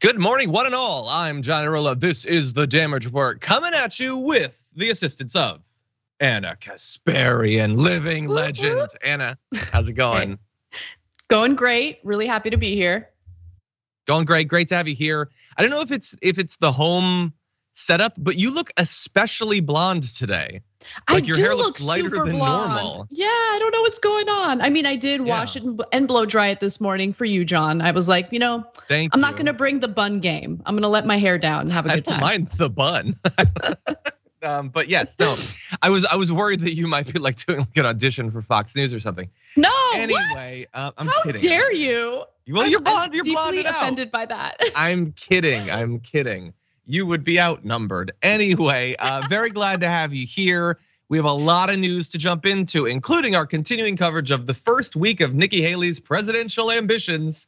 Good morning, one and all. I'm John Arola. This is the Damage Report, coming at you with the assistance of Anna Kasparian, living legend. Anna, how's it going? Hey. Going great. Really happy to be here. Going great. Great to have you here. I don't know if it's the home setup, but you look especially blonde today. Like your hair looks lighter than normal. Yeah, I don't know what's going on. I mean, I did wash it and blow dry it this morning for you, John. I was like, I'm not gonna bring the bun game. I'm gonna let my hair down and have a good time. I don't mind the bun. But yes, no, I was worried that you might be like doing like an audition for Fox News or something. No. Anyway, I'm kidding. How dare you? Well, you're blonde. I'm You're blonde. Offended by that. I'm kidding. You would be outnumbered. Anyway, very glad to have you here. We have a lot of news to jump into, including our continuing coverage of the first week of Nikki Haley's presidential ambitions.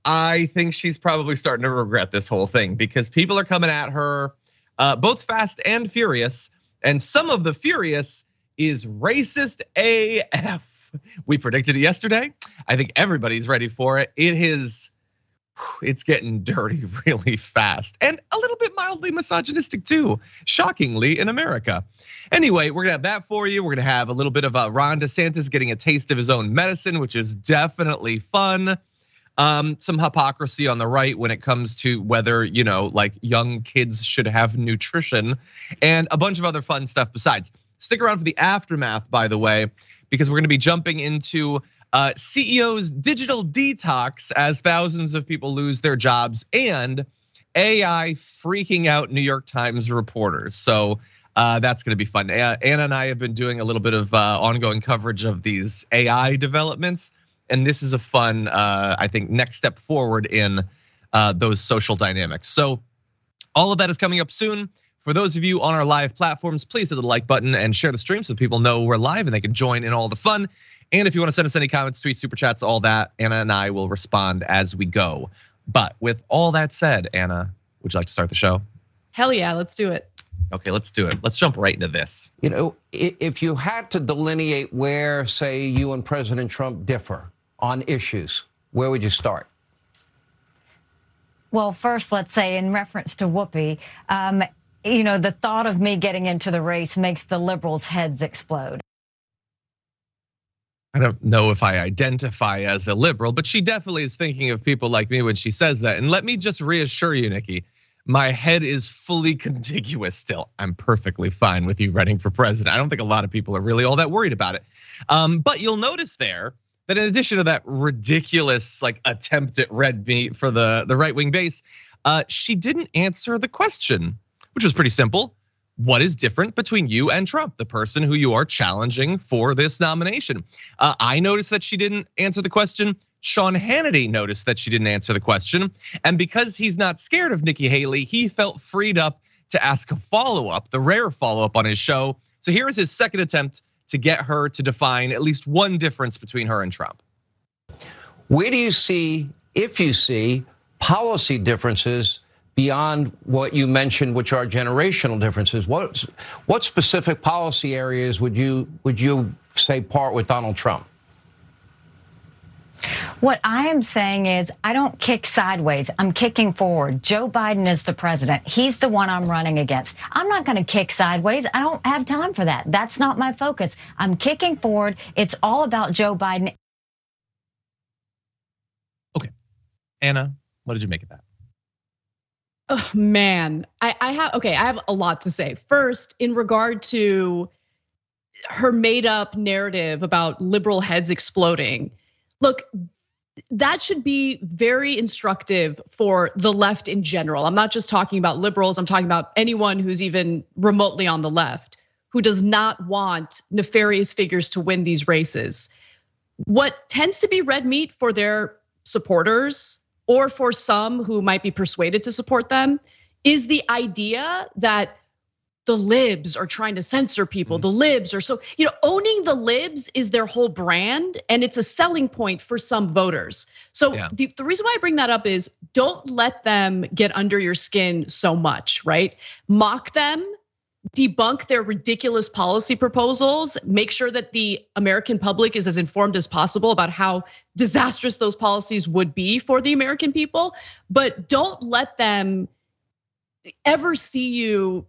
I think she's probably starting to regret this whole thing because people are coming at her both fast and furious. And some of the furious is racist AF. We predicted it yesterday. I think everybody's ready for it. It's getting dirty really fast and a little bit mildly misogynistic too, shockingly in America. Anyway, we're gonna have that for you. We're gonna have a little bit of Ron DeSantis getting a taste of his own medicine, which is definitely fun. Some hypocrisy on the right when it comes to whether, like young kids should have nutrition and a bunch of other fun stuff besides. Stick around for the aftermath, by the way, because we're gonna be jumping into CEO's digital detox as thousands of people lose their jobs and AI freaking out New York Times reporters. So that's gonna be fun. Anna and I have been doing a little bit of ongoing coverage of these AI developments. And this is a fun, I think, next step forward in those social dynamics. So all of that is coming up soon. For those of you on our live platforms, please hit the like button and share the stream so people know we're live and they can join in all the fun. And if you want to send us any comments, tweets, super chats, all that, Anna and I will respond as we go. But with all that said, Anna, would you like to start the show? Hell yeah, let's do it. Okay, let's do it. Let's jump right into this. If you had to delineate where, say, you and President Trump differ on issues, where would you start? Well, first, let's say in reference to Whoopi, the thought of me getting into the race makes the liberals' heads explode. I don't know if I identify as a liberal, but she definitely is thinking of people like me when she says that. And let me just reassure you, Nikki, my head is fully contiguous still. I'm perfectly fine with you running for president. I don't think a lot of people are really all that worried about it. But you'll notice there that in addition to that ridiculous attempt at red meat for the right-wing base, she didn't answer the question, which was pretty simple. What is different between you and Trump, the person who you are challenging for this nomination? I noticed that she didn't answer the question. Sean Hannity noticed that she didn't answer the question. And because he's not scared of Nikki Haley, he felt freed up to ask a follow-up, the rare follow-up on his show. So here is his second attempt to get her to define at least one difference between her and Trump. Where do you see, if you see, policy differences beyond what you mentioned, which are generational differences? What specific policy areas would you say part with Donald Trump? What I am saying is I don't kick sideways. I'm kicking forward. Joe Biden is the president. He's the one I'm running against. I'm not going to kick sideways. I don't have time for that. That's not my focus. I'm kicking forward. It's all about Joe Biden. Okay, Anna, what did you make of that? Oh, man, I have a lot to say. First, in regard to her made up narrative about liberal heads exploding. Look, that should be very instructive for the left in general. I'm not just talking about liberals, I'm talking about anyone who's even remotely on the left, who does not want nefarious figures to win these races. What tends to be red meat for their supporters, or for some who might be persuaded to support them, is the idea that the libs are trying to censor people. The libs are owning the libs is their whole brand, and it's a selling point for some voters. So the reason why I bring that up is don't let them get under your skin so much, right? Mock them, debunk their ridiculous policy proposals, make sure that the American public is as informed as possible about how disastrous those policies would be for the American people, but don't let them ever see you,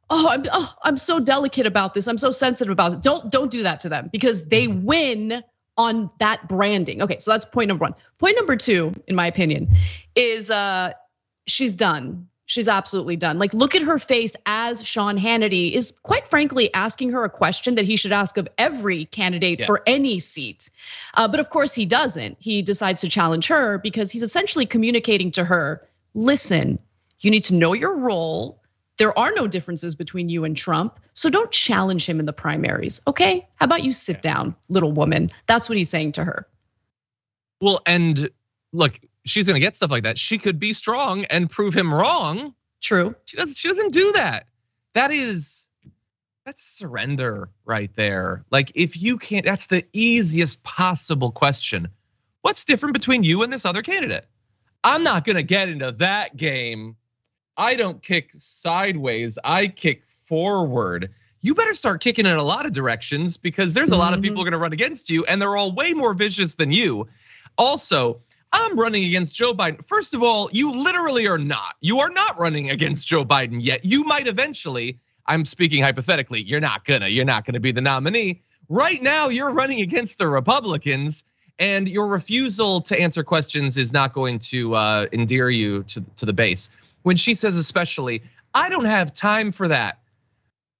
I'm so delicate about this, I'm so sensitive about it. Don't do that to them, because they win on that branding. Okay, so that's point number one. Point number two, in my opinion, is she's done. She's absolutely done. Like, look at her face as Sean Hannity is, quite frankly, asking her a question that he should ask of every candidate for any seat. But of course he doesn't. He decides to challenge her because he's essentially communicating to her, listen, you need to know your role. There are no differences between you and Trump, so don't challenge him in the primaries, okay? How about you sit down, little woman? That's what he's saying to her. Well, and look, she's gonna get stuff like that. She could be strong and prove him wrong. True. She doesn't do that. That's surrender right there. Like, if you can't, that's the easiest possible question. What's different between you and this other candidate? I'm not gonna get into that game. I don't kick sideways, I kick forward. You better start kicking in a lot of directions, because there's a lot of people gonna run against you, and they're all way more vicious than you. Also, I'm running against Joe Biden. First of all, you literally are not. You are not running against Joe Biden yet. You might eventually. I'm speaking hypothetically. You're not gonna be the nominee. Right now, you're running against the Republicans, and your refusal to answer questions is not going to endear you to the base. When she says especially, I don't have time for that.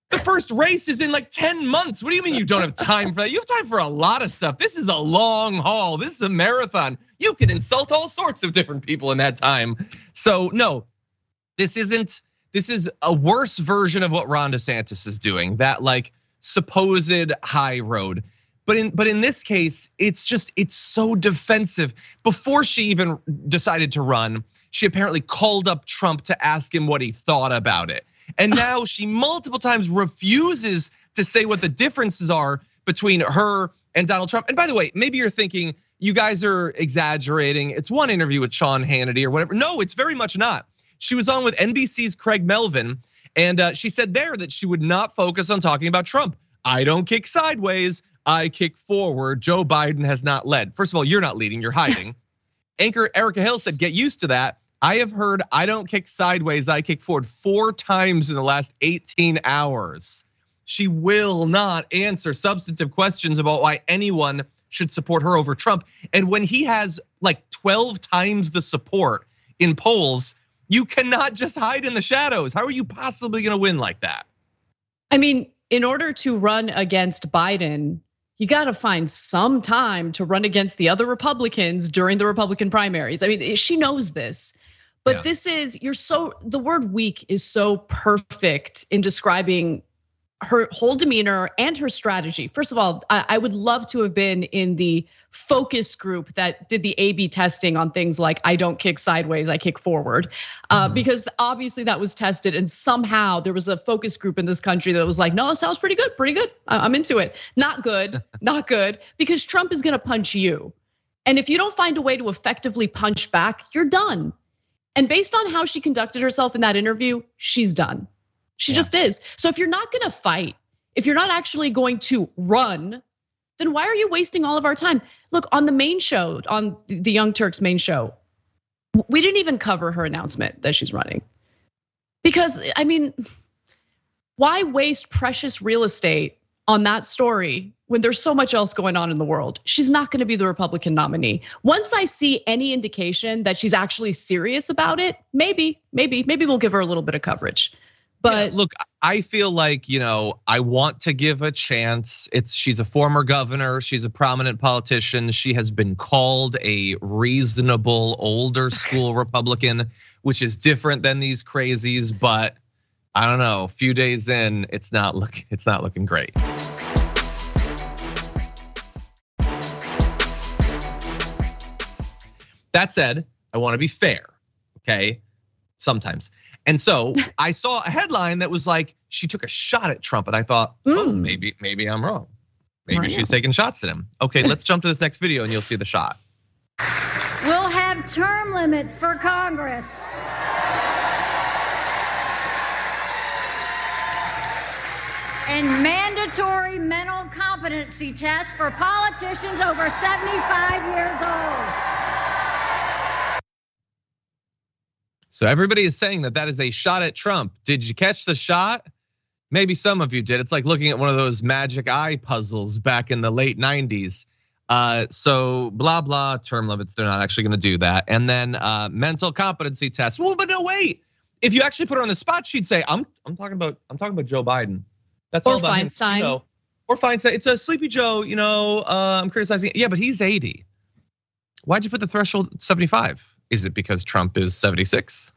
The first race is in like 10 months. What do you mean you don't have time for that? You have time for a lot of stuff. This is a long haul. This is a marathon. You can insult all sorts of different people in that time. So no, this is a worse version of what Ron DeSantis is doing, that like supposed high road. But in this case, it's so defensive. Before she even decided to run, she apparently called up Trump to ask him what he thought about it. And now she multiple times refuses to say what the differences are between her and Donald Trump. And by the way, maybe you're thinking you guys are exaggerating. It's one interview with Sean Hannity or whatever. No, it's very much not. She was on with NBC's Craig Melvin, and she said there that she would not focus on talking about Trump. I don't kick sideways, I kick forward. Joe Biden has not led. First of all, you're not leading, you're hiding. Anchor Erica Hill said, get used to that. I have heard I don't kick sideways, I kick forward 4 times in the last 18 hours. She will not answer substantive questions about why anyone should support her over Trump. And when he has like 12 times the support in polls, you cannot just hide in the shadows. How are you possibly gonna win like that? I mean, in order to run against Biden, you gotta find some time to run against the other Republicans during the Republican primaries. I mean, she knows this. But this is, the word weak is so perfect in describing her whole demeanor and her strategy. First of all, I would love to have been in the focus group that did the A/B testing on things like I don't kick sideways, I kick forward. Because obviously that was tested, and somehow there was a focus group in this country that was like, no, it sounds pretty good, pretty good. I'm into it. Not good, not good, because Trump is gonna punch you. And if you don't find a way to effectively punch back, you're done. And based on how she conducted herself in that interview, she's done. She just is. So if you're not gonna fight, if you're not actually going to run, then why are you wasting all of our time? Look, on the main show, on the Young Turks main show, we didn't even cover her announcement that she's running. Because, I mean, why waste precious real estate on that story when there's so much else going on in the world? She's not gonna be the Republican nominee. Once I see any indication that she's actually serious about it, maybe we'll give her a little bit of coverage. But yeah, look, I feel like, I want to give a chance. She's a former governor, she's a prominent politician. She has been called a reasonable older school Republican, which is different than these crazies, but I don't know, a few days in, it's not looking great. That said, I want to be fair, okay? Sometimes. And so I saw a headline that was like, she took a shot at Trump, and I thought, oh, maybe I'm wrong. Maybe she's taking shots at him. Okay, let's jump to this next video and you'll see the shot. We'll have term limits for Congress. and mandatory mental competency tests for politicians over 75 years old. So everybody is saying that is a shot at Trump. Did you catch the shot? Maybe some of you did. It's like looking at one of those magic eye puzzles back in the late 90s. So blah, blah, term limits, they're not actually gonna do that. And then mental competency tests. Well, but no, wait. If you actually put her on the spot, she'd say, I'm talking about Joe Biden. That's all about Feinstein. Him, or Feinstein. It's a Sleepy Joe, I'm criticizing. Yeah, but he's 80. Why'd you put the threshold at 75? Is it because Trump is 76?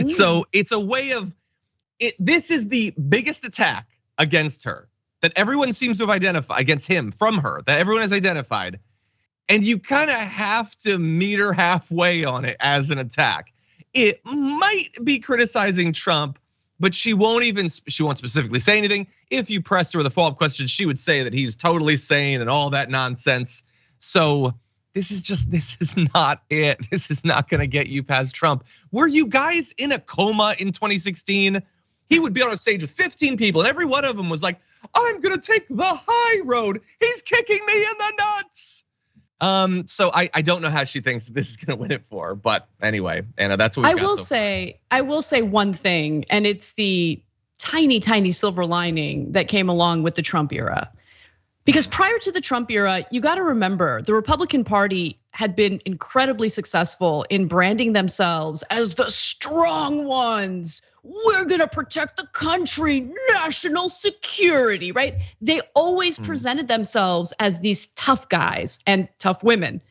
So it's a way of this is the biggest attack against her that everyone seems to have identified against him from her that everyone has identified. And you kind of have to meet her halfway on it as an attack. It might be criticizing Trump, but she won't specifically say anything. If you pressed her with a follow-up question, she would say that he's totally sane and all that nonsense. So this is not it. This is not gonna get you past Trump. Were you guys in a coma in 2016? He would be on a stage with 15 people and every one of them was like, I'm gonna take the high road. He's kicking me in the nuts. So I don't know how she thinks that this is gonna win it for her, but anyway, Anna, that's what we got. I will say one thing, and it's the tiny silver lining that came along with the Trump era. Because prior to the Trump era, you got to remember the Republican Party had been incredibly successful in branding themselves as the strong ones. We're gonna protect the country, national security, right? They always presented themselves as these tough guys and tough women.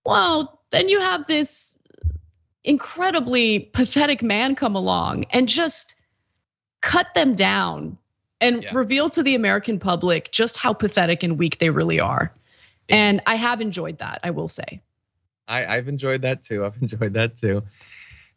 Well, then you have this incredibly pathetic man come along and just cut them down and reveal to the American public just how pathetic and weak they really are. And I have enjoyed that, I will say. I've enjoyed that too.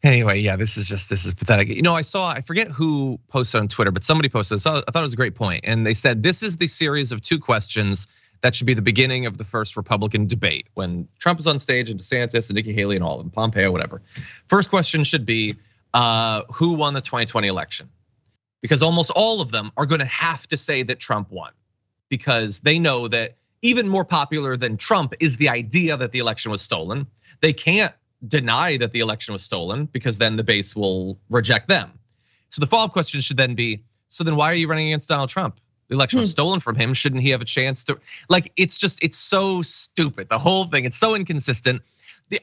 Anyway, yeah, this is pathetic. I forget who posted on Twitter, but somebody posted this. I thought it was a great point. And they said, this is the series of 2 questions that should be the beginning of the first Republican debate. When Trump is on stage and DeSantis and Nikki Haley and all of them, Pompeo, whatever. First question should be, who won the 2020 election? Because almost all of them are gonna have to say that Trump won. Because they know that even more popular than Trump is the idea that the election was stolen. They can't deny that the election was stolen because then the base will reject them. So the follow-up question should then be, so then why are you running against Donald Trump? The election was stolen from him. Shouldn't he have a chance to, it's so stupid. The whole thing, it's so inconsistent.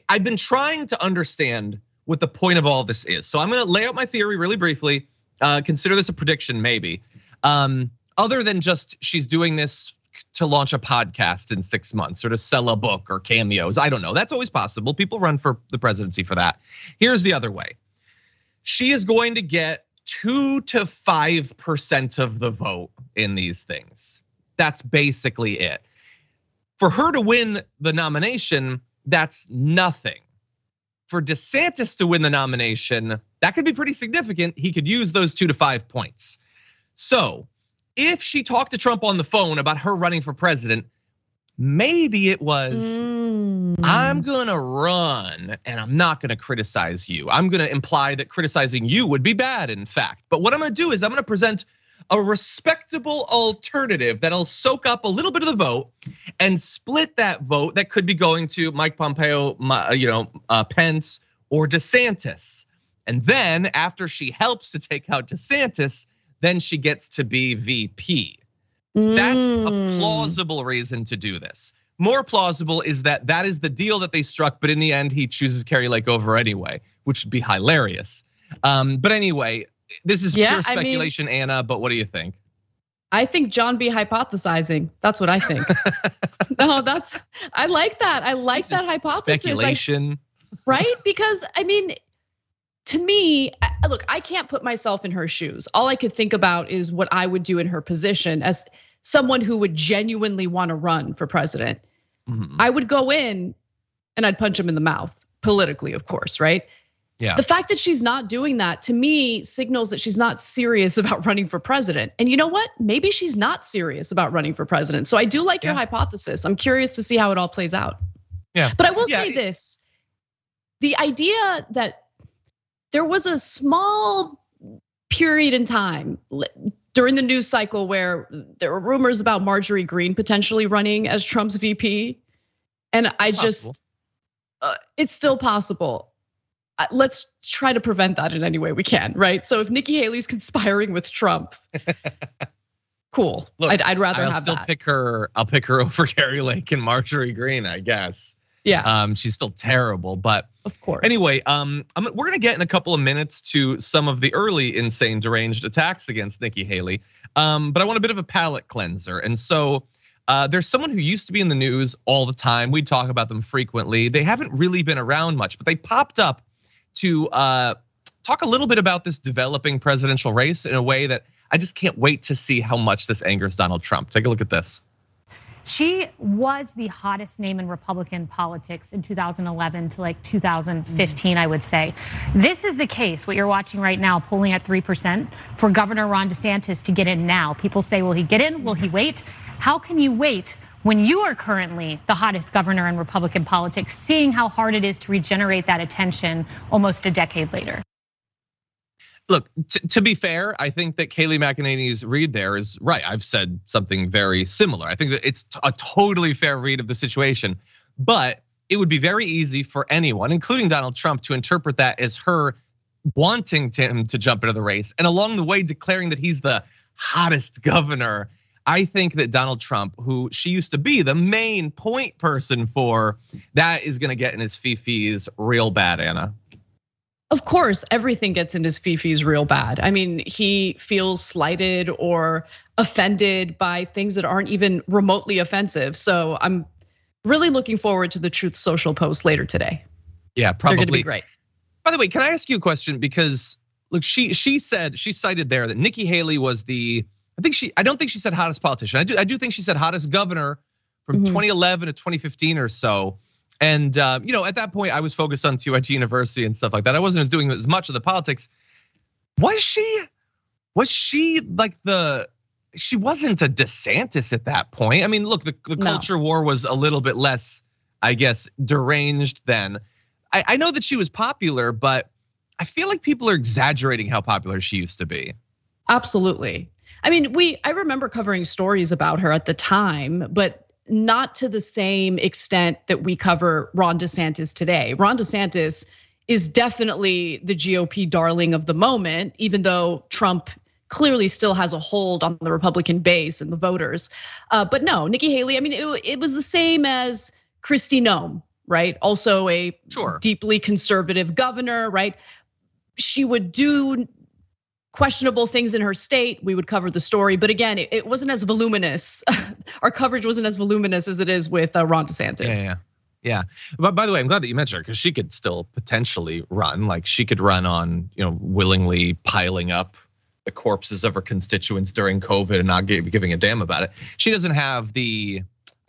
I've been trying to understand what the point of all this is. So I'm gonna lay out my theory really briefly. Consider this a prediction maybe. Other than just she's doing this to launch a podcast in 6 months or to sell a book or cameos. I don't know, that's always possible. People run for the presidency for that. Here's the other way. She is going to get 2 to 5% of the vote in these things. That's basically it. For her to win the nomination, that's nothing. For DeSantis to win the nomination, that could be pretty significant. He could use those 2 to 5 points. So if she talked to Trump on the phone about her running for president, maybe it was, I'm gonna run and I'm not gonna criticize you. I'm gonna imply that criticizing you would be bad, in fact. But what I'm gonna do is I'm gonna present a respectable alternative that'll soak up a little bit of the vote and split that vote that could be going to Mike Pompeo, Pence, or DeSantis. And then after she helps to take out DeSantis, then she gets to be VP. That's a plausible reason to do this. More plausible is that is the deal that they struck, but in the end, he chooses Carrie Lake over anyway, which would be hilarious. But anyway, this is pure speculation, Anna, but what do you think? I think John be hypothesizing. That's what I think. No, I like that. I like that hypothesis. Speculation. Right? Because to me, look, I can't put myself in her shoes. All I could think about is what I would do in her position as someone who would genuinely want to run for president. I would go in and I'd punch him in the mouth, politically, of course, right? Yeah. The fact that she's not doing that to me signals that she's not serious about running for president. And you know what? Maybe she's not serious about running for president. So I do like your hypothesis. I'm curious to see how it all plays out. Yeah. But I will say this, the idea that there was a small period in time during the news cycle where there were rumors about Marjorie Greene potentially running as Trump's VP. And I just, it's still possible. Let's try to prevent that in any way we can, right? So if Nikki Haley's conspiring with Trump, cool. Look, I'd rather have that. I'll pick her over Kari Lake and Marjorie Greene, I guess. Yeah. She's still terrible, but of course. Anyway, we're gonna get in a couple of minutes to some of the early insane, deranged attacks against Nikki Haley. But I want a bit of a palate cleanser. And so there's someone who used to be in the news all the time. We talk about them frequently. They haven't really been around much, but they popped up to talk a little bit about this developing presidential race in a way that I just can't wait to see how much this angers Donald Trump. Take a look at this. She was the hottest name in Republican politics in 2011 to like 2015, I would say. This is the case, what you're watching right now, polling at 3% for Governor Ron DeSantis to get in now. People say, will he get in? Will he wait? How can you wait when you are currently the hottest governor in Republican politics, seeing how hard it is to regenerate that attention almost a decade later? Look, to be fair, I think that Kayleigh McEnany's read there is right. I've said something very similar. I think that it's a totally fair read of the situation, but it would be very easy for anyone, including Donald Trump, to interpret that as her wanting him to jump into the race and along the way declaring that he's the hottest governor. I think that Donald Trump, who she used to be the main point person for, that is gonna get in his fifis real bad, Anna. Of course, everything gets in his fifis real bad. I mean, he feels slighted or offended by things that aren't even remotely offensive. So I'm really looking forward to the Truth Social post later today. Yeah, probably. They're gonna be great. By the way, can I ask you a question? Because look, she cited there that Nikki Haley was I don't think she said hottest politician. I do think she said hottest governor from 2011 to 2015 or so. And at that point, I was focused on TYT University and stuff like that. I wasn't doing as much of the politics. Was she like she wasn't a DeSantis at that point? I mean, look, the culture war was a little bit less, I guess, deranged then. I know that she was popular, but I feel like people are exaggerating how popular she used to be. Absolutely. I mean, I remember covering stories about her at the time, but not to the same extent that we cover Ron DeSantis today. Ron DeSantis is definitely the GOP darling of the moment, even though Trump clearly still has a hold on the Republican base and the voters. But no, Nikki Haley, I mean, it was the same as Kristi Noem, right? Also a deeply conservative governor, right? She would do questionable things in her state, we would cover the story. But again, it wasn't as voluminous. Our coverage wasn't as voluminous as it is with Ron DeSantis. Yeah. But by the way, I'm glad that you mentioned her because she could still potentially run. Like she could run on, willingly piling up the corpses of her constituents during COVID and not giving a damn about it. She doesn't have I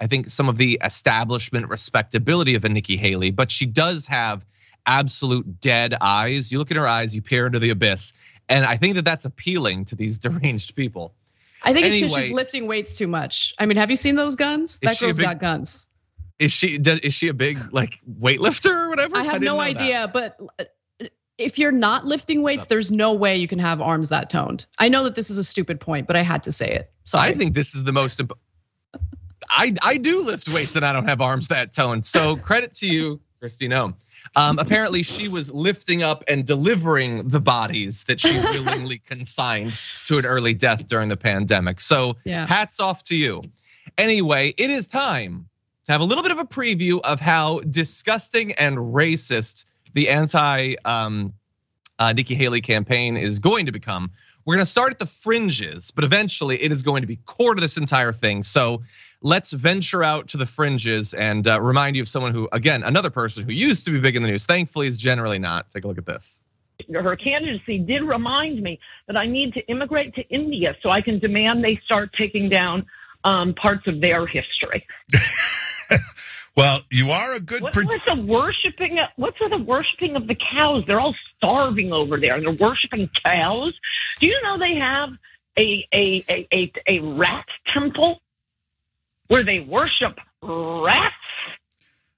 think some of the establishment respectability of a Nikki Haley, but she does have absolute dead eyes. You look in her eyes, you peer into the abyss. And I think that that's appealing to these deranged people. I think it's because she's lifting weights too much. I mean, have you seen those guns? That girl's got guns. Is she a big weightlifter or whatever? I have no idea, but if you're not lifting weights, there's no way you can have arms that toned. I know that this is a stupid point, but I had to say it. Sorry. I think this is the most. I do lift weights and I don't have arms that toned. So credit to you, Kristi Noem. Apparently she was lifting up and delivering the bodies that she willingly consigned to an early death during the pandemic. So hats off to you. Anyway, it is time to have a little bit of a preview of how disgusting and racist the anti Nikki Haley campaign is going to become. We're gonna start at the fringes, but eventually it is going to be core to this entire thing. So let's venture out to the fringes and remind you of someone who, again, another person who used to be big in the news, thankfully is generally not. Take a look at this. Her candidacy did remind me that I need to immigrate to India so I can demand they start taking down parts of their history. Well, you are a good. What's with the worshiping of the cows? They're all starving over there, and they're worshiping cows. Do you know they have a rat temple where they worship rats?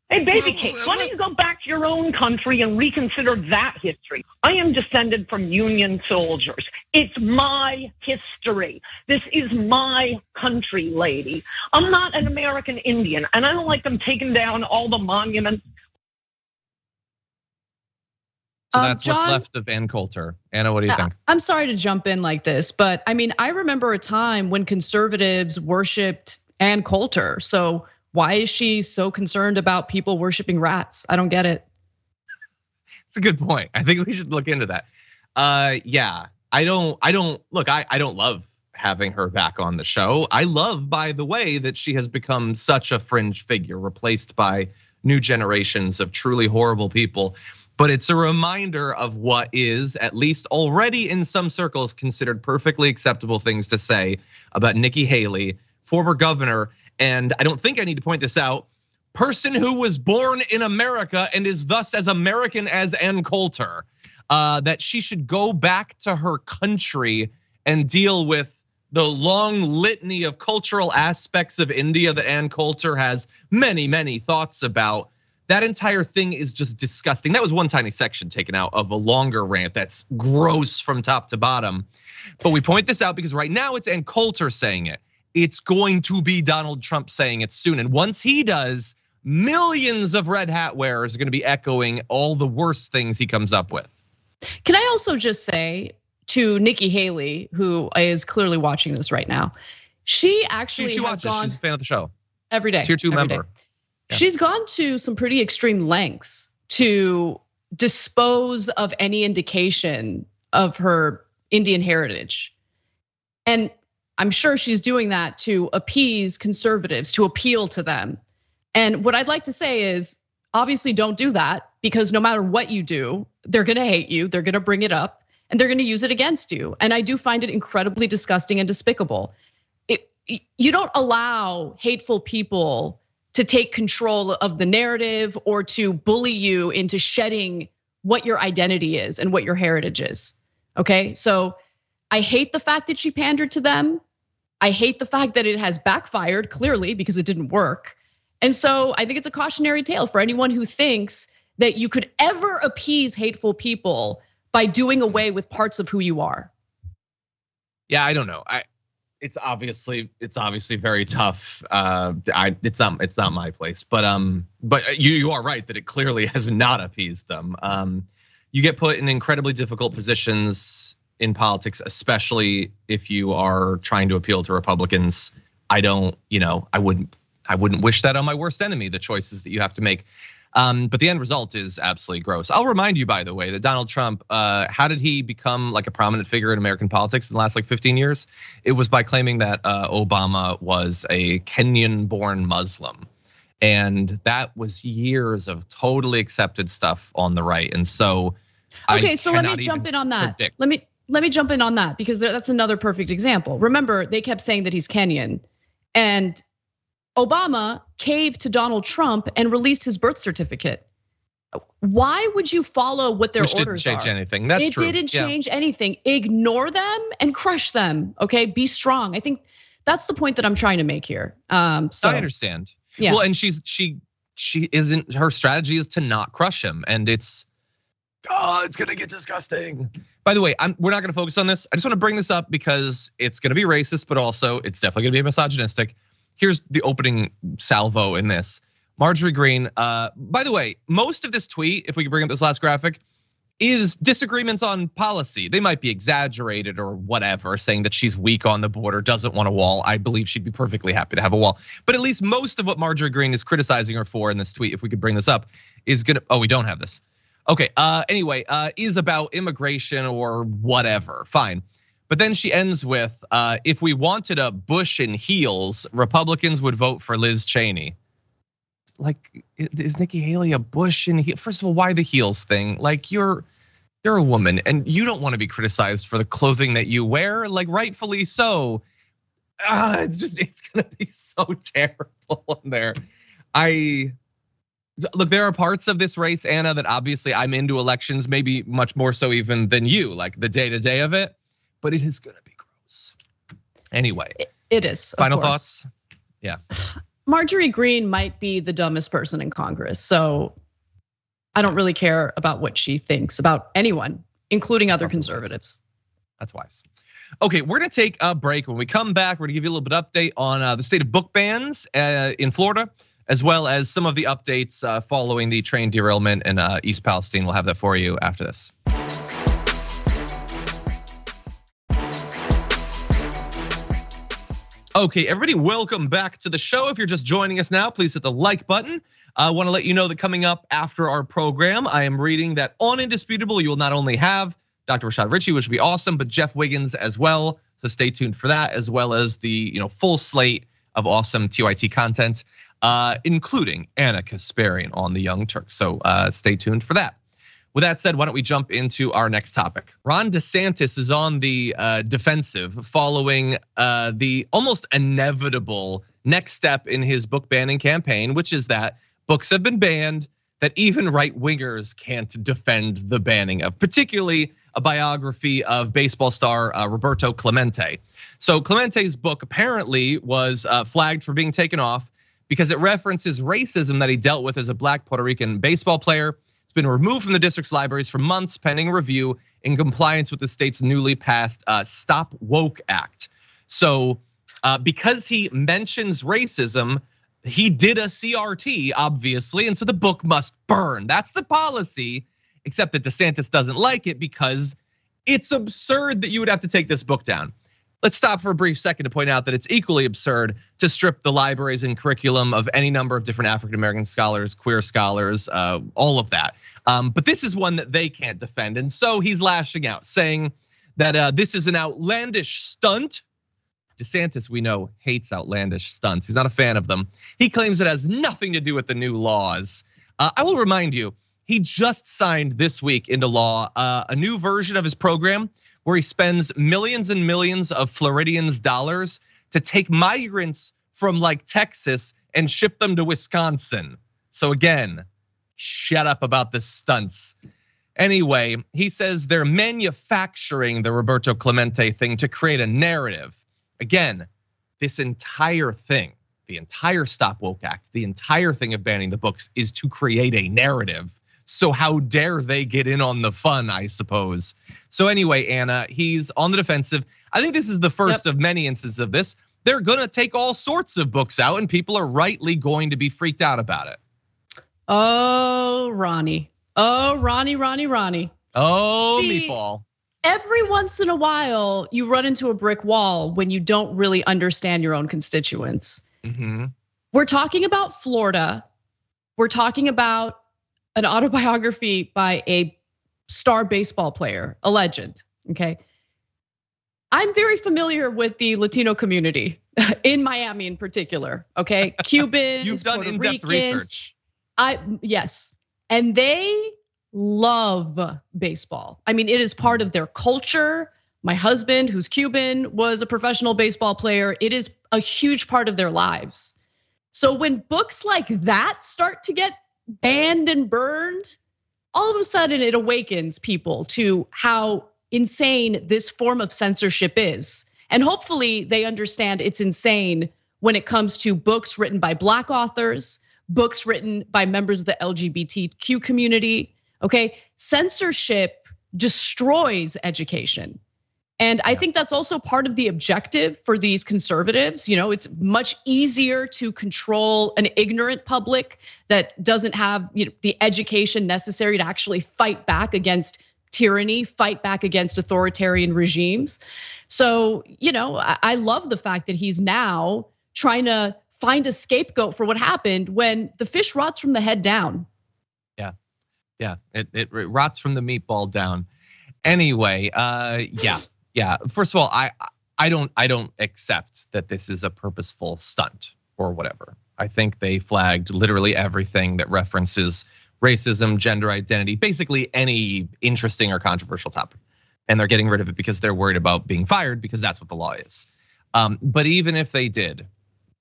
Hey, baby cakes, why don't you go back to your own country and reconsider that history? I am descended from Union soldiers. It's my history. This is my country, lady. I'm not an American Indian, and I don't like them taking down all the monuments. So that's John, what's left of Ann Coulter. Anna, what do you think? I'm sorry to jump in like this, but I mean, I remember a time when conservatives worshiped Ann Coulter. So why is she so concerned about people worshiping rats? I don't get it. It's a good point. I think we should look into that. Yeah, I don't love having her back on the show. I love, by the way, that she has become such a fringe figure, replaced by new generations of truly horrible people. But it's a reminder of what is, at least already in some circles, considered perfectly acceptable things to say about Nikki Haley, former governor. And I don't think I need to point this out, person who was born in America and is thus as American as Ann Coulter, that she should go back to her country and deal with the long litany of cultural aspects of India that Ann Coulter has many, many thoughts about. That entire thing is just disgusting. That was one tiny section taken out of a longer rant that's gross from top to bottom. But we point this out because right now it's Ann Coulter saying it. It's going to be Donald Trump saying it soon. And once he does, millions of red hat wearers are gonna be echoing all the worst things he comes up with. Can I also just say to Nikki Haley, who is clearly watching this right now, she actually she watches. She's a fan of the show. Every day. Tier 2 member. Day. Yeah. She's gone to some pretty extreme lengths to dispose of any indication of her Indian heritage. And I'm sure she's doing that to appease conservatives, to appeal to them. And what I'd like to say is, obviously don't do that, because no matter what you do, they're gonna hate you, they're gonna bring it up, and they're gonna use it against you. And I do find it incredibly disgusting and despicable. You don't allow hateful people to take control of the narrative or to bully you into shedding what your identity is and what your heritage is, okay? So I hate the fact that she pandered to them. I hate the fact that it has backfired, clearly, because it didn't work. And so I think it's a cautionary tale for anyone who thinks that you could ever appease hateful people by doing away with parts of who you are. Yeah, I don't know. It's obviously very tough. It's not my place, but you are right that it clearly has not appeased them. You get put in incredibly difficult positions in politics, especially if you are trying to appeal to Republicans. I wouldn't wish that on my worst enemy, the choices that you have to make. But the end result is absolutely gross. I'll remind you, by the way, that Donald Trump, how did he become like a prominent figure in American politics in the last 15 years? It was by claiming that Obama was a Kenyan-born Muslim. And that was years of totally accepted stuff on the right. And so, okay, so let me jump in on that. Let me jump in on that, because that's another perfect example. Remember, they kept saying that he's Kenyan, and Obama caved to Donald Trump and released his birth certificate. Why would you follow what their orders are? Which didn't change anything. That's true. It didn't change anything. Ignore them and crush them. Okay, be strong. I think that's the point that I'm trying to make here. So I understand. Yeah. Well, and she isn't. Her strategy is to not crush him, and it's gonna get disgusting. By the way, we're not gonna focus on this. I just want to bring this up because it's gonna be racist, but also it's definitely gonna be misogynistic. Here's the opening salvo in this. Marjorie Greene, by the way, most of this tweet, if we could bring up this last graphic, is disagreements on policy. They might be exaggerated or whatever, saying that she's weak on the border, doesn't want a wall. I believe she'd be perfectly happy to have a wall. But at least most of what Marjorie Greene is criticizing her for in this tweet, if we could bring this up, is gonna, we don't have this. Okay, anyway, is about immigration or whatever, fine. But then she ends with, if we wanted a Bush in heels, Republicans would vote for Liz Cheney. Like, is Nikki Haley a Bush in heels? First of all, why the heels thing? Like, you're a woman and you don't want to be criticized for the clothing that you wear, like rightfully so. It's gonna be so terrible in there. Look, there are parts of this race, Anna, that obviously I'm into elections, maybe much more so even than you, like the day-to-day of it. But it is gonna be gross. Anyway, it is. Final thoughts? Yeah. Marjorie Greene might be the dumbest person in Congress, so I don't really care about what she thinks about anyone, including other conservatives. That's wise. Okay, we're gonna take a break. When we come back, we're gonna give you a little bit of update on the state of book bans in Florida, as well as some of the updates following the train derailment in East Palestine. We'll have that for you after this. Okay, everybody, welcome back to the show. If you're just joining us now, please hit the like button. I want to let you know that coming up after our program, I am reading that on Indisputable, you will not only have Dr. Rashad Ritchie, which would be awesome, but Jeff Wiggins as well. So stay tuned for that, as well as the full slate of awesome TYT content, including Anna Kasparian on the Young Turks. So stay tuned for that. With that said, why don't we jump into our next topic? Ron DeSantis is on the defensive following the almost inevitable next step in his book banning campaign, which is that books have been banned that even right-wingers can't defend the banning of, particularly a biography of baseball star Roberto Clemente. So Clemente's book apparently was flagged for being taken off because it references racism that he dealt with as a Black Puerto Rican baseball player. It's been removed from the district's libraries for months pending review in compliance with the state's newly passed Stop Woke Act. So because he mentions racism, he did a CRT, obviously, and so the book must burn. That's the policy, except that DeSantis doesn't like it because it's absurd that you would have to take this book down. Let's stop for a brief second to point out that it's equally absurd to strip the libraries and curriculum of any number of different African-American scholars, queer scholars, all of that. But this is one that they can't defend. And so he's lashing out, saying that this is an outlandish stunt. DeSantis, we know, hates outlandish stunts. He's not a fan of them. He claims it has nothing to do with the new laws. I will remind you, he just signed this week into law a new version of his program where he spends millions and millions of Floridians' dollars to take migrants from like Texas and ship them to Wisconsin. So again, shut up about the stunts. Anyway, he says they're manufacturing the Roberto Clemente thing to create a narrative. Again, this entire thing, the entire Stop Woke Act, the entire thing of banning the books is to create a narrative. So how dare they get in on the fun, I suppose. So anyway, Anna, he's on the defensive. I think this is the first of many instances of this. They're gonna take all sorts of books out and people are rightly going to be freaked out about it. Oh, Ronnie. Oh, Ronnie. Oh, See, meatball. Every once in a while, you run into a brick wall when you don't really understand your own constituents. We're talking about Florida. We're talking about an autobiography by a star baseball player, a legend, okay? I'm very familiar with the Latino community in Miami in particular, okay? Cubans, You've done Puerto in-depth Ricans. research. Yes, and they love baseball. I mean, it is part of their culture. My husband, who's Cuban, was a professional baseball player. It is a huge part of their lives. So when books like that start to get banned and burned, all of a sudden it awakens people to how insane this form of censorship is. And hopefully they understand it's insane when it comes to books written by Black authors, books written by members of the LGBTQ community, okay? Censorship destroys education. And I think that's also part of the objective for these conservatives. It's much easier to control an ignorant public that doesn't have the education necessary to actually fight back against tyranny, fight back against authoritarian regimes. So, I love the fact that he's now trying to find a scapegoat for what happened when the fish rots from the head down. Yeah, it rots from the meatball down. Anyway, yeah. First of all, I don't accept that this is a purposeful stunt or whatever. I think they flagged literally everything that references racism, gender identity, basically any interesting or controversial topic. And they're getting rid of it because they're worried about being fired because that's what the law is. But even if they did,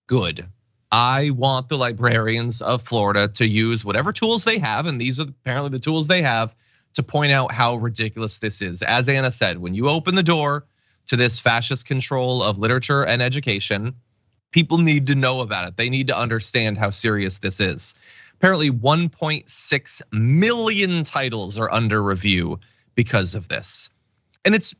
good. I want the librarians of Florida to use whatever tools they have, and these are apparently the tools they have, to point out how ridiculous this is. As Anna said, when you open the door to this fascist control of literature and education, people need to know about it. They need to understand how serious this is. Apparently 1.6 million titles are under review because of this. And it's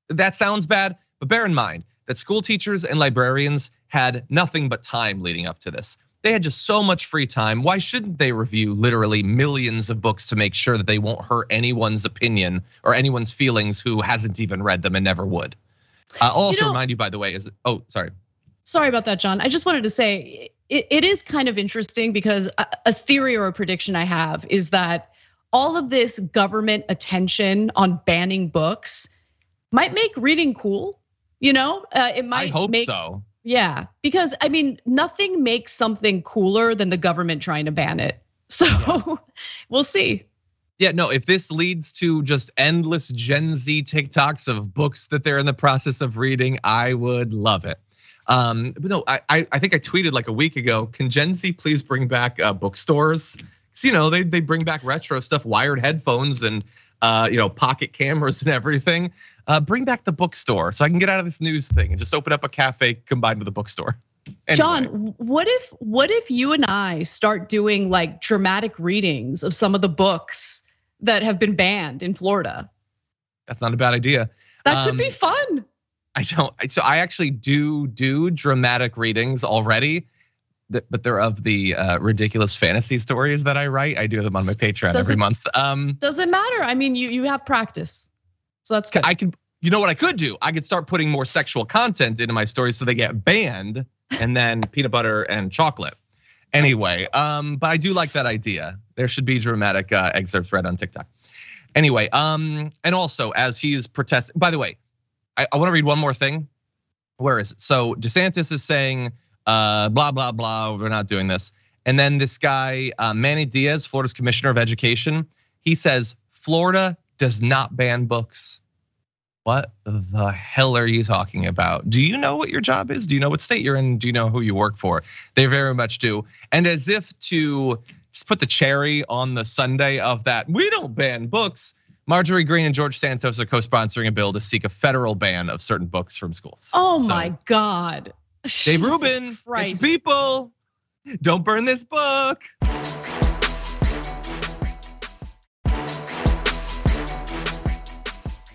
that sounds bad, but bear in mind that school teachers and librarians had nothing but time leading up to this. They had just so much free time. Why shouldn't they review literally millions of books to make sure that they won't hurt anyone's opinion or anyone's feelings who hasn't even read them and never would? I'll also remind you, by the way, sorry. Sorry about that, John. I just wanted to say it is kind of interesting because a theory or a prediction I have is that all of this government attention on banning books might make reading cool. It might. I hope so. Yeah, because I mean, nothing makes something cooler than the government trying to ban it. So we'll see. Yeah, no, if this leads to just endless Gen Z TikToks of books that they're in the process of reading, I would love it. But no, I think I tweeted like a week ago, can Gen Z please bring back bookstores? Because they bring back retro stuff, wired headphones and pocket cameras and everything. Bring back the bookstore so I can get out of this news thing and just open up a cafe combined with a bookstore. Anyway. John, what if you and I start doing like dramatic readings of some of the books that have been banned in Florida? That's not a bad idea. That could be fun. So I actually do dramatic readings already, but they're of the ridiculous fantasy stories that I write. I do them on my Patreon every month. Doesn't matter. I mean, you have practice. So that's good. You know what I could do? I could start putting more sexual content into my stories so they get banned, and then peanut butter and chocolate. Anyway, but I do like that idea. There should be dramatic excerpts read on TikTok. Anyway, and also as he's protesting, by the way, I want to read one more thing. Where is it? So DeSantis is saying, blah, blah, blah, we're not doing this. And then this guy, Manny Diaz, Florida's commissioner of education, he says, Florida does not ban books. What the hell are you talking about? Do you know what your job is? Do you know what state you're in? Do you know who you work for? They very much do. And as if to just put the cherry on the sundae of that, we don't ban books. Marjorie Greene and George Santos are co-sponsoring a bill to seek a federal ban of certain books from schools. Oh my God. Dave Rubin, get your people. Don't burn this book.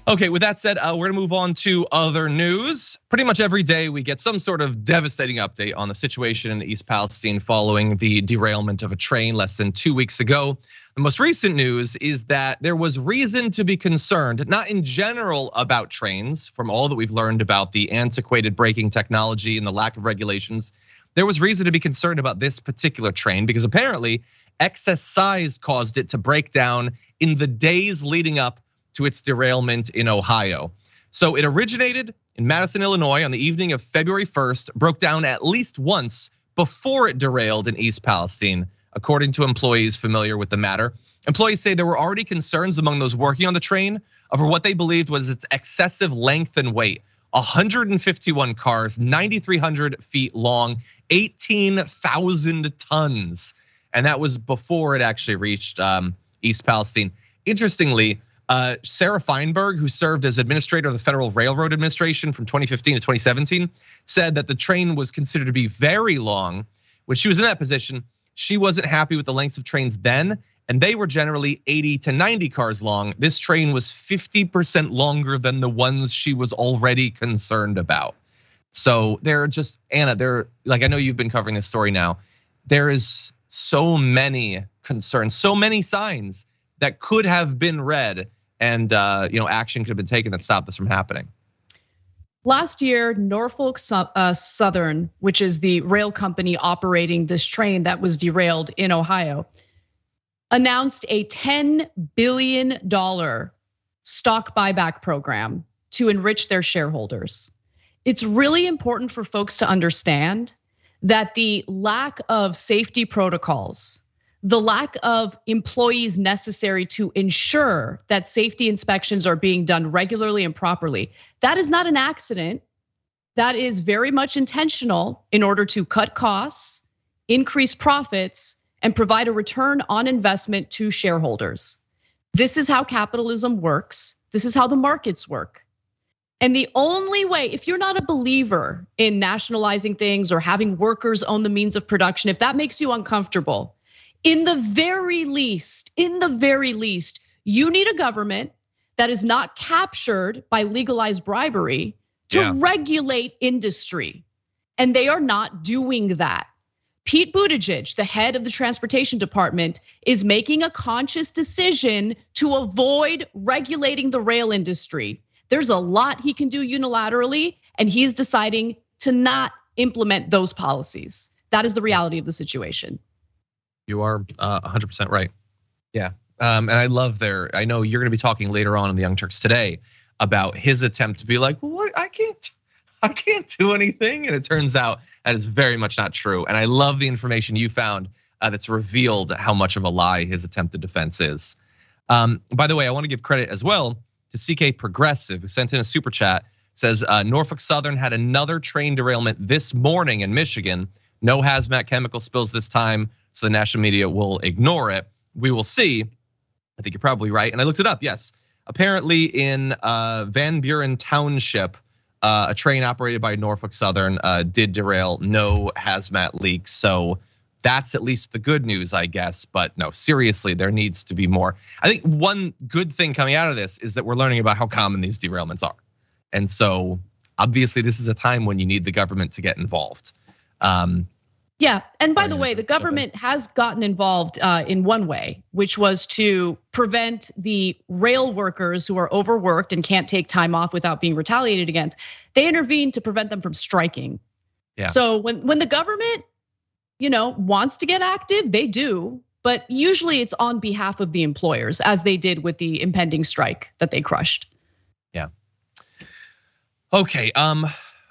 Okay, with that said, we're gonna move on to other news. Pretty much every day we get some sort of devastating update on the situation in East Palestine following the derailment of a train less than 2 weeks ago. The most recent news is that there was reason to be concerned, not in general about trains, from all that we've learned about the antiquated braking technology and the lack of regulations. There was reason to be concerned about this particular train because apparently excess size caused it to break down in the days leading up to its derailment in Ohio. So it originated in Madison, Illinois on the evening of February 1st, broke down at least once before it derailed in East Palestine, according to employees familiar with the matter. Employees say there were already concerns among those working on the train over what they believed was its excessive length and weight. 151 cars, 9,300 feet long, 18,000 tons. And that was before it actually reached East Palestine. Interestingly, Sarah Feinberg, who served as administrator of the Federal Railroad Administration from 2015 to 2017, said that the train was considered to be very long. When she was in that position, she wasn't happy with the lengths of trains then, and they were generally 80 to 90 cars long. This train was 50% longer than the ones she was already concerned about. So they're just, Anna, they're like, I know you've been covering this story now. There is so many concerns, so many signs that could have been read and action could have been taken that stopped this from happening. Last year, Norfolk Southern, which is the rail company operating this train that was derailed in Ohio, announced a $10 billion stock buyback program to enrich their shareholders. It's really important for folks to understand that the lack of safety protocols, the lack of employees necessary to ensure that safety inspections are being done regularly and properly, that is not an accident. That is very much intentional in order to cut costs, increase profits, and provide a return on investment to shareholders. This is how capitalism works. This is how the markets work. And the only way, if you're not a believer in nationalizing things or having workers own the means of production, if that makes you uncomfortable, in the very least, you need a government that is not captured by legalized bribery to regulate industry. And they are not doing that. Pete Buttigieg, the head of the transportation department, is making a conscious decision to avoid regulating the rail industry. There's a lot he can do unilaterally, and he's deciding to not implement those policies. That is the reality of the situation. You are 100% right. Yeah, and I love I know you're gonna be talking later on in the Young Turks today about his attempt to be like, well, what, I can't do anything. And it turns out that is very much not true. And I love the information you found that's revealed how much of a lie his attempted defense is. By the way, I want to give credit as well to CK Progressive, who sent in a super chat. Says Norfolk Southern had another train derailment this morning in Michigan. No hazmat chemical spills this time, so the national media will ignore it. We will see. I think you're probably right. And I looked it up, yes. Apparently in Van Buren Township, a train operated by Norfolk Southern did derail, no hazmat leaks. So that's at least the good news, I guess. But no, seriously, there needs to be more. I think one good thing coming out of this is that we're learning about how common these derailments are. And so obviously this is a time when you need the government to get involved. Yeah, and by the way, the government has gotten involved in one way, which was to prevent the rail workers who are overworked and can't take time off without being retaliated against. They intervened to prevent them from striking. Yeah. So when the government, wants to get active, they do, but usually it's on behalf of the employers, as they did with the impending strike that they crushed. Yeah. Okay.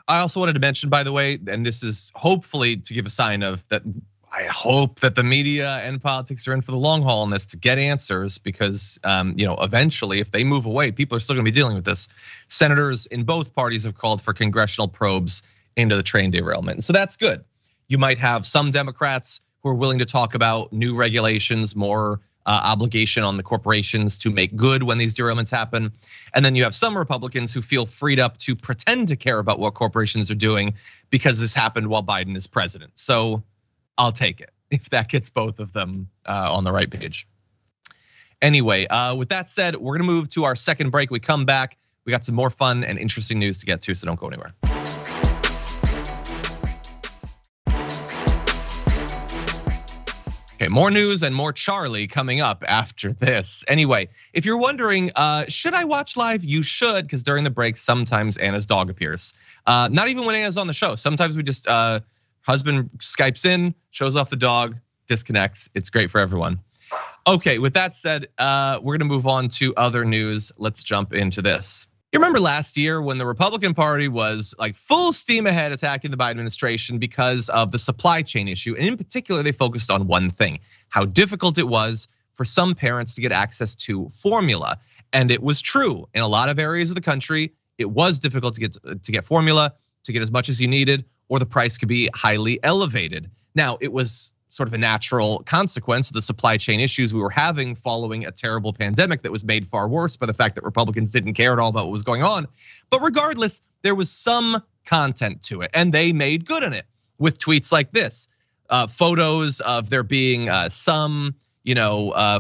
I also wanted to mention, by the way, and this is hopefully to give a sign of that, I hope that the media and politics are in for the long haul on this to get answers, because eventually, if they move away, people are still gonna be dealing with this. Senators in both parties have called for congressional probes into the train derailment. So that's good. You might have some Democrats who are willing to talk about new regulations, more obligation on the corporations to make good when these derailments happen. And then you have some Republicans who feel freed up to pretend to care about what corporations are doing because this happened while Biden is president. So I'll take it if that gets both of them on the right page. Anyway, with that said, we're gonna move to our second break. We come back, we got some more fun and interesting news to get to, so don't go anywhere. Okay, more news and more Charlie coming up after this. Anyway, if you're wondering, should I watch live? You should, because during the break, sometimes Anna's dog appears. Not even when Anna's on the show. Sometimes we just, husband Skypes in, shows off the dog, disconnects. It's great for everyone. Okay, with that said, we're gonna move on to other news. Let's jump into this. You remember last year when the Republican Party was like full steam ahead attacking the Biden administration because of the supply chain issue. And in particular, they focused on one thing, how difficult it was for some parents to get access to formula. And it was true in a lot of areas of the country. It was difficult to get formula, to get as much as you needed, or the price could be highly elevated. Now, it was sort of a natural consequence of the supply chain issues we were having following a terrible pandemic that was made far worse by the fact that Republicans didn't care at all about what was going on. But regardless, there was some content to it, and they made good on it with tweets like this. Photos of there being some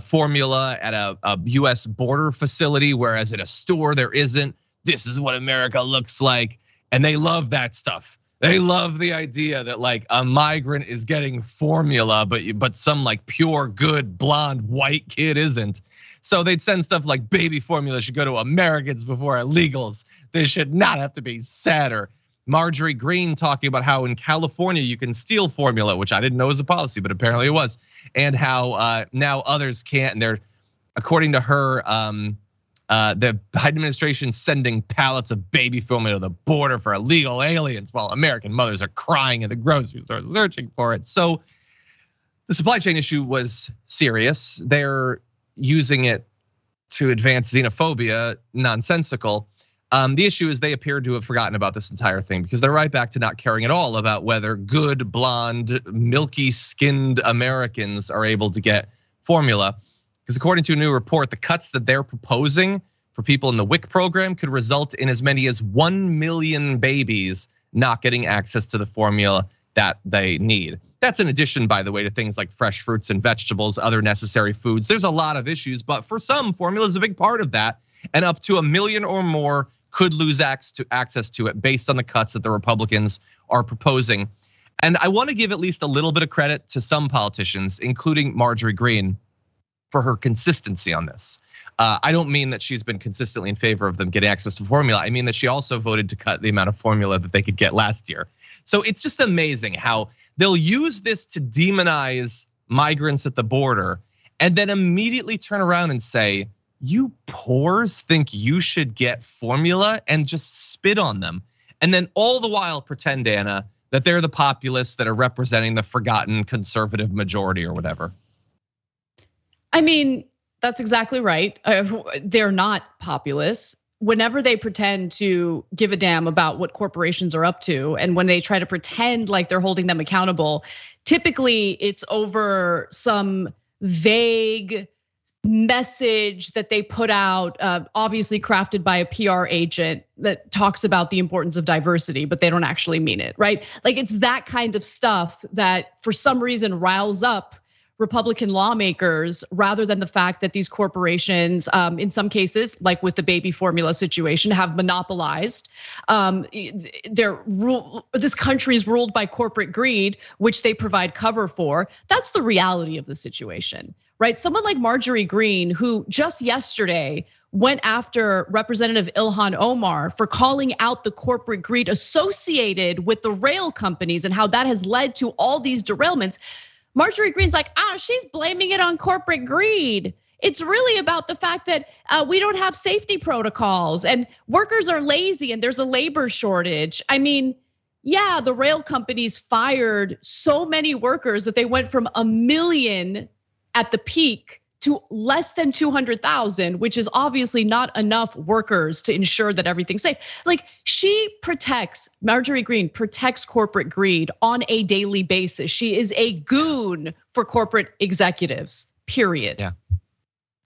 formula at a US border facility, whereas in a store there isn't. This is what America looks like. And they love that stuff. They love the idea that like a migrant is getting formula, but some like pure, good, blonde, white kid isn't. So they'd send stuff like baby formula should go to Americans before illegals. They should not have to be sadder. Marjorie Greene talking about how in California you can steal formula, which I didn't know was a policy, but apparently it was. And how now others can't, and they're, according to her, the Biden administration sending pallets of baby formula to the border for illegal aliens while American mothers are crying in the grocery store searching for it. So the supply chain issue was serious. They're using it to advance xenophobia, nonsensical. The issue is they appear to have forgotten about this entire thing because they're right back to not caring at all about whether good, blonde, milky skinned Americans are able to get formula. Because according to a new report, the cuts that they're proposing for people in the WIC program could result in as many as 1 million babies not getting access to the formula that they need. That's in addition, by the way, to things like fresh fruits and vegetables, other necessary foods. There's a lot of issues, but for some, formula is a big part of that. and up to 1 million or more could lose access to it based on the cuts that the Republicans are proposing. And I want to give at least a little bit of credit to some politicians, including Marjorie Greene, for her consistency on this. I don't mean that she's been consistently in favor of them getting access to formula. I mean that she also voted to cut the amount of formula that they could get last year. So it's just amazing how they'll use this to demonize migrants at the border and then immediately turn around and say, you poors think you should get formula, and just spit on them. And then all the while pretend, Anna, that they're the populists that are representing the forgotten conservative majority or whatever. I mean, that's exactly right. They're not populists. Whenever they pretend to give a damn about what corporations are up to, and when they try to pretend like they're holding them accountable, typically it's over some vague message that they put out, obviously crafted by a PR agent that talks about the importance of diversity, but they don't actually mean it, right? Like it's that kind of stuff that for some reason riles up Republican lawmakers rather than the fact that these corporations, in some cases, like with the baby formula situation, have monopolized. This country is ruled by corporate greed, which they provide cover for. That's the reality of the situation, right? Someone like Marjorie Greene, who just yesterday went after Representative Ilhan Omar for calling out the corporate greed associated with the rail companies and how that has led to all these derailments. Marjorie Greene's like, she's blaming it on corporate greed. It's really about the fact that we don't have safety protocols and workers are lazy and there's a labor shortage. I mean, yeah, the rail companies fired so many workers that they went from 1 million at the peak to less than 200,000, which is obviously not enough workers to ensure that everything's safe. Like Marjorie Greene protects corporate greed on a daily basis. She is a goon for corporate executives, period. Yeah,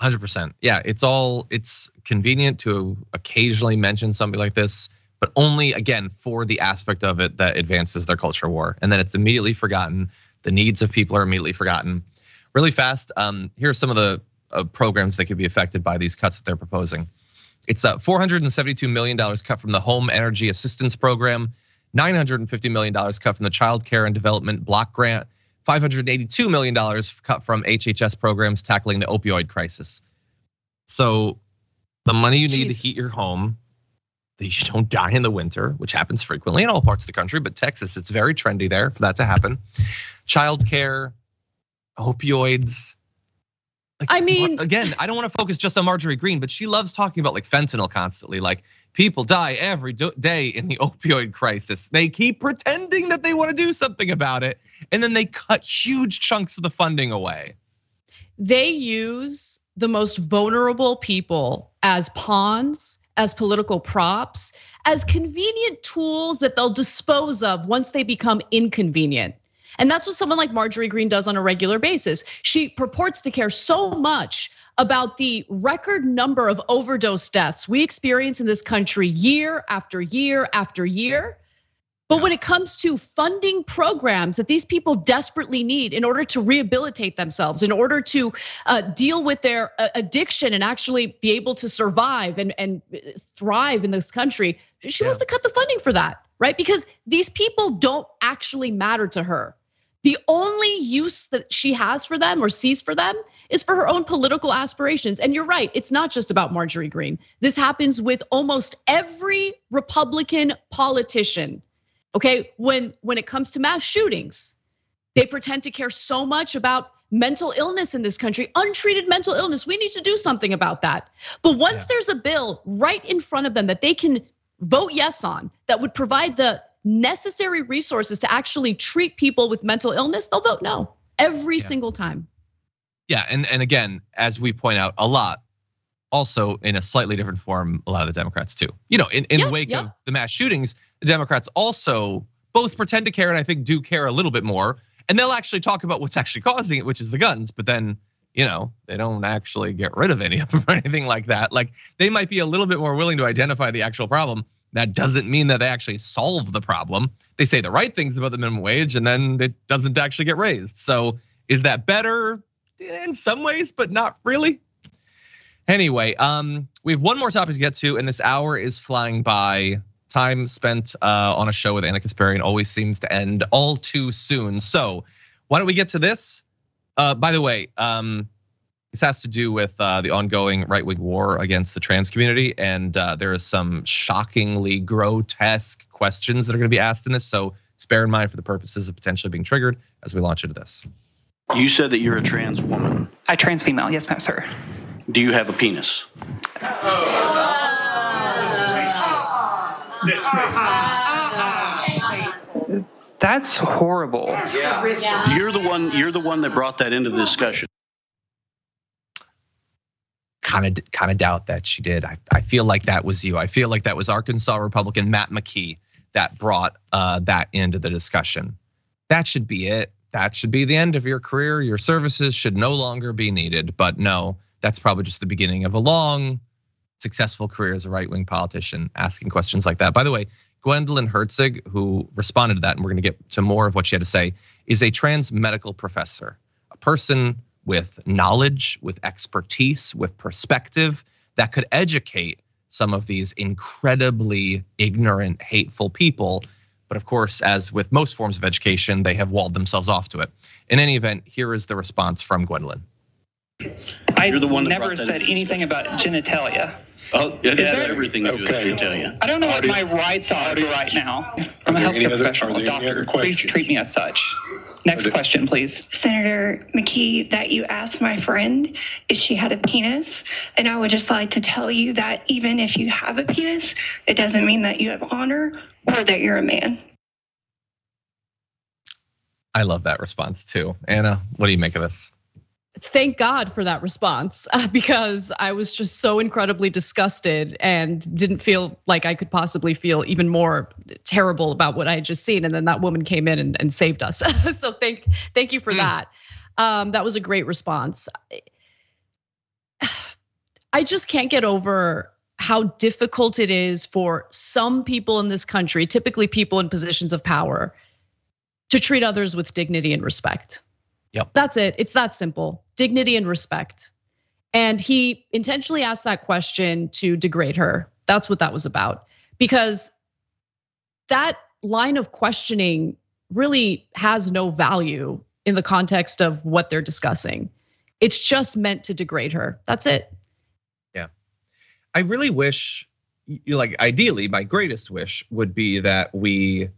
100%. Yeah, it's convenient to occasionally mention something like this, but only again for the aspect of it that advances their culture war. And then it's immediately forgotten. The needs of people are immediately forgotten. Really fast, here are some of the programs that could be affected by these cuts that they're proposing. It's $472 million cut from the Home Energy Assistance Program, $950 million cut from the Child Care and Development Block Grant, $582 million cut from HHS programs tackling the opioid crisis. So the money you need to heat your home, that you don't die in the winter, which happens frequently in all parts of the country, but Texas, it's very trendy there for that to happen. Child care, opioids. Like, I mean, again, I don't want to focus just on Marjorie Greene, but she loves talking about like fentanyl constantly. Like people die every day in the opioid crisis. They keep pretending that they want to do something about it, and then they cut huge chunks of the funding away. They use the most vulnerable people as pawns, as political props, as convenient tools that they'll dispose of once they become inconvenient. And that's what someone like Marjorie Greene does on a regular basis. She purports to care so much about the record number of overdose deaths we experience in this country year after year after year. But when it comes to funding programs that these people desperately need in order to rehabilitate themselves, in order to deal with their addiction and actually be able to survive and thrive in this country, she wants to cut the funding for that, right? Because these people don't actually matter to her. The only use that she has for them or sees for them is for her own political aspirations. And you're right, it's not just about Marjorie Greene. This happens with almost every Republican politician. Okay, when it comes to mass shootings, they pretend to care so much about mental illness in this country, untreated mental illness. We need to do something about that. But once there's a bill right in front of them that they can vote yes on, that would provide the necessary resources to actually treat people with mental illness, they'll vote no every single time. Yeah, and again, as we point out a lot, also in a slightly different form, a lot of the Democrats too. You know, in the wake of the mass shootings, the Democrats also both pretend to care and I think do care a little bit more. And they'll actually talk about what's actually causing it, which is the guns. But then, you know, they don't actually get rid of any of them or anything like that. Like they might be a little bit more willing to identify the actual problem. That doesn't mean that they actually solve the problem. They say the right things about the minimum wage and then it doesn't actually get raised. So is that better? In some ways, but not really. Anyway, we have one more topic to get to, and this hour is flying by. Time spent on a show with Anna Kasparian always seems to end all too soon. So why don't we get to this? By the way, this has to do with the ongoing right-wing war against the trans community, and there are some shockingly grotesque questions that are going to be asked in this. So just bear in mind for the purposes of potentially being triggered as we launch into this. You said that you're a trans woman. A trans female, yes, ma'am, sir. Do you have a penis? That's horrible. Yeah. You're the one that brought that into the discussion. Kind of doubt that she did. I feel like that was you. I feel like that was Arkansas Republican Matt McKee that brought that into the discussion. That should be it. That should be the end of your career. Your services should no longer be needed. But no, that's probably just the beginning of a long, successful career as a right-wing politician asking questions like that. By the way, Gwendolyn Herzig, who responded to that, and we're gonna get to more of what she had to say, is a trans medical professor, a person with knowledge, with expertise, with perspective that could educate some of these incredibly ignorant, hateful people. But of course, as with most forms of education, they have walled themselves off to it. In any event, here is the response from Gwendolyn. I never said anything about genitalia. Oh, it has everything to do with genitalia. I don't know what my rights are right now. I'm a healthcare professional, a doctor. Please treat me as such. Next question, please. Senator McKee, that you asked my friend if she had a penis. And I would just like to tell you that even if you have a penis, it doesn't mean that you have honor or that you're a man. I love that response too. Anna, what do you make of this? Thank God for that response, because I was just so incredibly disgusted and didn't feel like I could possibly feel even more terrible about what I had just seen. And then that woman came in and saved us. So thank you for that. That was a great response. I just can't get over how difficult it is for some people in this country, typically people in positions of power, to treat others with dignity and respect. Yep. That's it. It's that simple. Dignity and respect. And he intentionally asked that question to degrade her. That's what that was about. Because that line of questioning really has no value in the context of what they're discussing. It's just meant to degrade her. That's it. Yeah. I really wish, like ideally, my greatest wish would be that we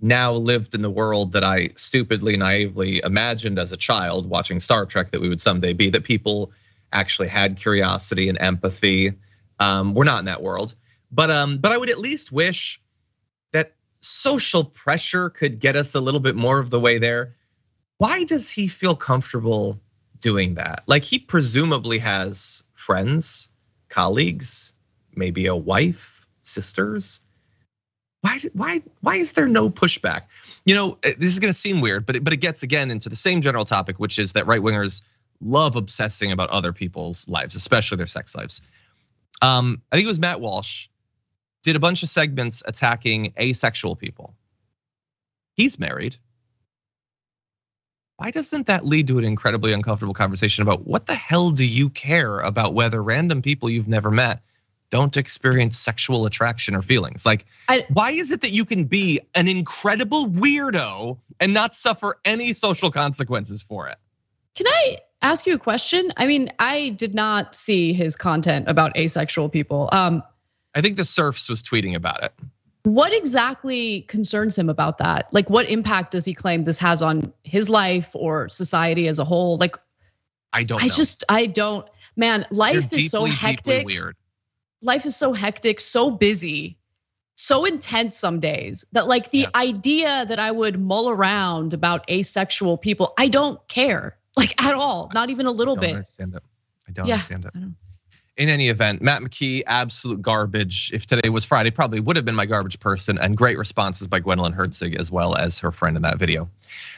now lived in the world that I stupidly, naively imagined as a child watching Star Trek that we would someday be, that people actually had curiosity and empathy. We're not in that world, but I would at least wish that social pressure could get us a little bit more of the way there. Why does he feel comfortable doing that? Like, he presumably has friends, colleagues, maybe a wife, sisters. Why is there no pushback? You know, this is gonna seem weird, but it gets again into the same general topic, which is that right wingers love obsessing about other people's lives, especially their sex lives. I think it was Matt Walsh did a bunch of segments attacking asexual people. He's married. Why doesn't that lead to an incredibly uncomfortable conversation about what the hell do you care about whether random people you've never met don't experience sexual attraction or feelings? Like, why is it that you can be an incredible weirdo and not suffer any social consequences for it? Can I ask you a question? I mean, I did not see his content about asexual people. I think the Surfs was tweeting about it. What exactly concerns him about that? Like, what impact does he claim this has on his life or society as a whole? Like, I don't know. I don't, man, life is so hectic. Deeply weird. Life is so hectic, so busy, so intense some days that like the idea that I would mull around about asexual people, I don't care, like at all, not even a little bit. I don't understand it. In any event, Matt McKee, absolute garbage. If today was Friday, probably would have been my garbage person, and great responses by Gwendolyn Herzig as well as her friend in that video.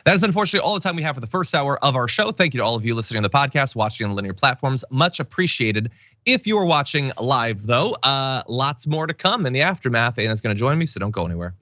That is unfortunately all the time we have for the first hour of our show. Thank you to all of you listening on the podcast, watching on the linear platforms. Much appreciated. If you are watching live though, lots more to come in the aftermath. Anna's gonna join me, so don't go anywhere.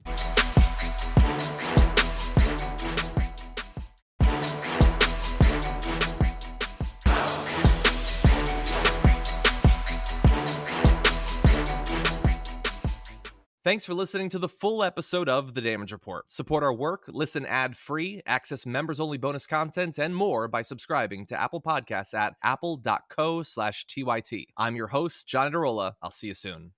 Thanks for listening to the full episode of The Damage Report. Support our work, listen ad-free, access members-only bonus content, and more by subscribing to Apple Podcasts at apple.co/TYT. I'm your host, John Derola. I'll see you soon.